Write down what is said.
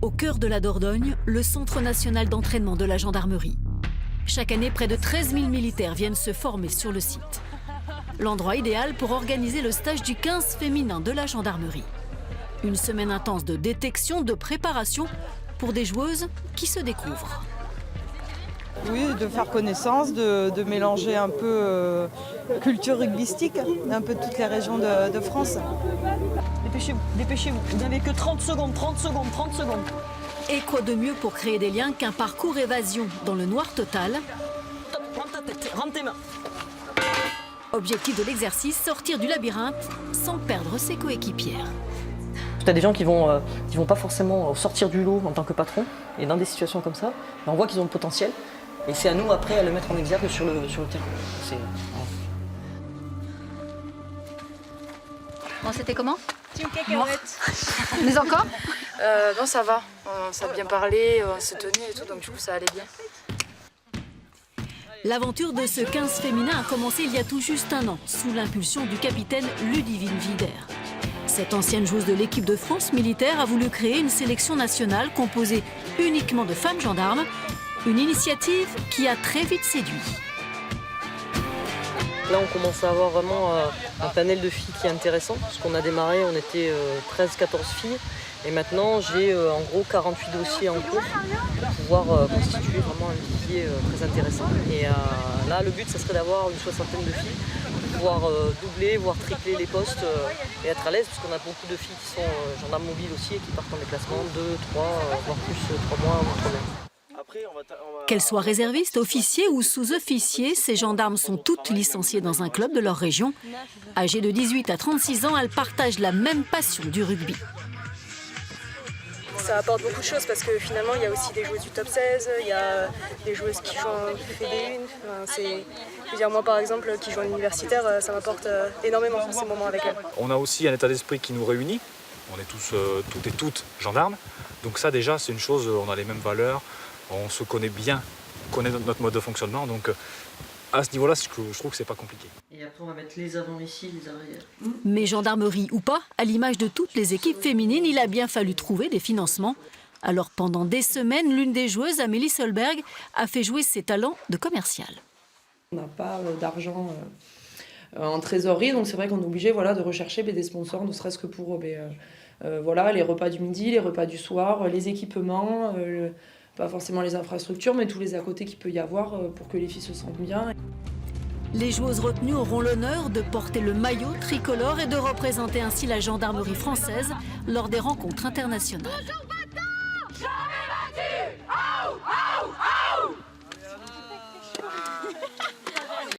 Au cœur de la Dordogne, le Centre national d'entraînement de la gendarmerie. Chaque année, près de 13 000 militaires viennent se former sur le site. L'endroit idéal pour organiser le stage du 15 féminin de la gendarmerie. Une semaine intense de détection, de préparation pour des joueuses qui se découvrent. Oui, de faire connaissance, de mélanger un peu culture rugbystique, un peu toutes les régions de France. Dépêchez-vous, dépêchez-vous. Vous n'avez que 30 secondes, 30 secondes, 30 secondes. Et quoi de mieux pour créer des liens qu'un parcours évasion dans le noir total? Top, rentre ta tête, rentre tes mains. Objectif de l'exercice, sortir du labyrinthe sans perdre ses coéquipières. Tu as des gens qui vont pas forcément sortir du lot en tant que patron, et dans des situations comme ça, on voit qu'ils ont le potentiel, et c'est à nous après à le mettre en exergue sur le terrain. Bon, c'était comment? Team cacahuète. Mais encore? Non, ça va. On s'est bien parlé, on s'est tenu et tout, donc du coup, ça allait bien. L'aventure de ce 15 féminin a commencé il y a tout juste un an, sous l'impulsion du capitaine Ludivine Wider. Cette ancienne joueuse de l'équipe de France militaire a voulu créer une sélection nationale composée uniquement de femmes gendarmes, une initiative qui a très vite séduit. Là, on commence à avoir vraiment un panel de filles qui est intéressant, parce qu'on a démarré, on était 13-14 filles, et maintenant j'ai en gros 48 dossiers en cours pour pouvoir constituer vraiment un vivier très intéressant. Et là, le but, ça serait d'avoir une soixantaine de filles, pour pouvoir doubler, voire tripler les postes et être à l'aise, parce qu'on a beaucoup de filles qui sont gendarmes mobiles aussi et qui partent en déplacement 2, 3, voire plus 3 mois ou 3 mois. Qu'elles soient réservistes, officiers ou sous-officiers, ces gendarmes sont toutes licenciées dans un club de leur région. Âgées de 18 à 36 ans, elles partagent la même passion du rugby. Ça apporte beaucoup de choses parce que finalement il y a aussi des joueuses du top 16, il y a des joueuses qui jouent en FD1. Moi par exemple qui joue en universitaire, ça m'apporte énormément ces moments avec elles. On a aussi un état d'esprit qui nous réunit. On est tous, toutes et toutes gendarmes. Donc ça déjà c'est une chose, on a les mêmes valeurs. On se connaît bien, on connaît notre mode de fonctionnement, donc à ce niveau-là, je trouve que c'est pas compliqué. Et après, on va mettre les avants ici, les arrières. Mais gendarmerie ou pas, à l'image de toutes les équipes féminines, il a bien fallu trouver des financements. Alors pendant des semaines, l'une des joueuses, Amélie Solberg, a fait jouer ses talents de commerciale. On n'a pas d'argent en trésorerie, donc c'est vrai qu'on est obligé de rechercher des sponsors, ne serait-ce que pour les repas du midi, les repas du soir, les équipements, pas forcément les infrastructures, mais tous les à côté qu'il peut y avoir pour que les filles se sentent bien. Les joueuses retenues auront l'honneur de porter le maillot tricolore et de représenter ainsi la gendarmerie française lors des rencontres internationales.